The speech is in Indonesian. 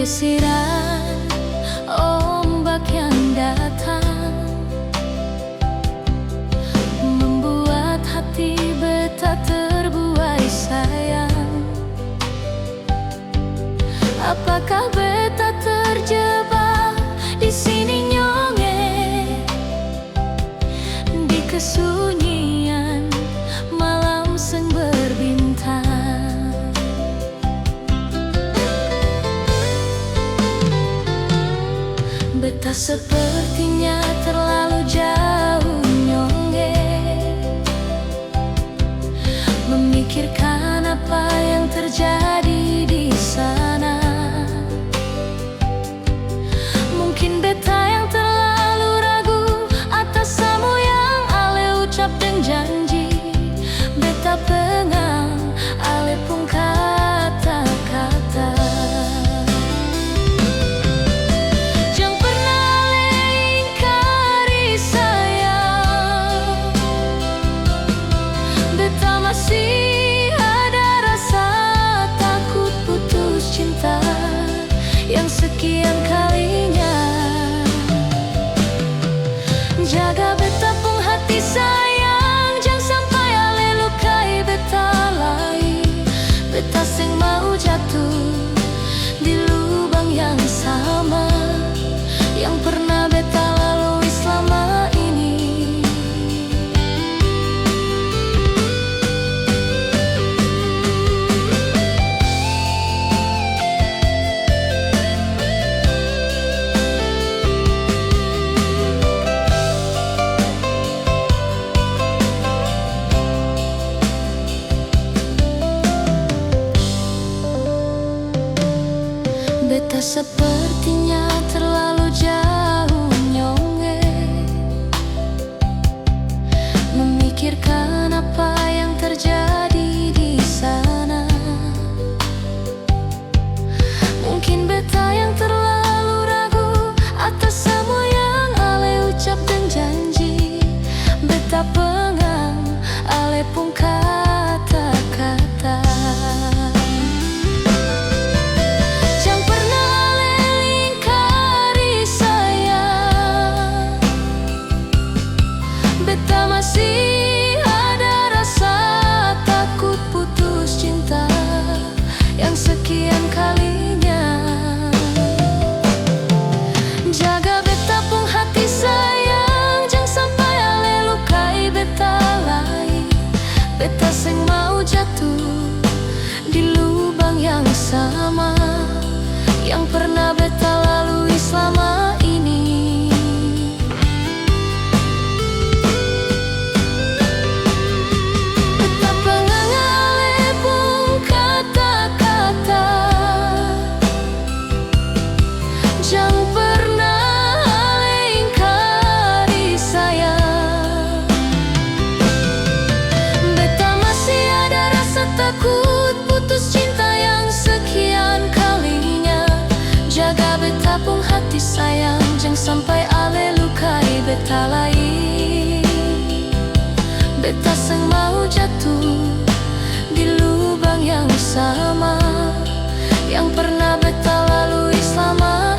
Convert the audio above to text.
desiran ombak yang datang membuat hati beta terbuai sayang. Apakah beta terjebak di sini nyonge di kesunyian malam seng berbintang? Beta sepertinya terlalu jauh nyonge, memikirkan apa yang terjadi di sana. Mungkin beta yang terlalu ragu atas samu yang ale ucap dan janji. Beta pengang ale pun kata-kata. Masih ada rasa takut putus cinta yang sekian kalinya. Jaga beta pung hati sayang, jangan sampai ale lukai beta lagi. Beta sing mau jatuh di lubang yang sama yang pernah beta lalui selama ini. Beta sepertinya terlalu jauh nyonge, memikirkan apa yang terjadi di sana. Mungkin beta yang terlalu ragu atas semua yang ale ucap dan janji. Beta pengang ale pun kata-kata. Masih ada rasa takut putus cinta yang sekian kalinya. Jaga beta pung hati sayang, jangan sampai ale lukai beta lagi. Beta sing mau jatuh di lubang yang sama yang pernah beta lalui selama ini. Jangan pernah ale ingkari sayang. Beta masih ada rasa takut putus cinta yang sekian kalinya. Jaga beta pung hati sayang, jangan sampai ale lukai beta lagi. Beta seng mau jatuh di lubang yang sama yang pernah beta lalui selama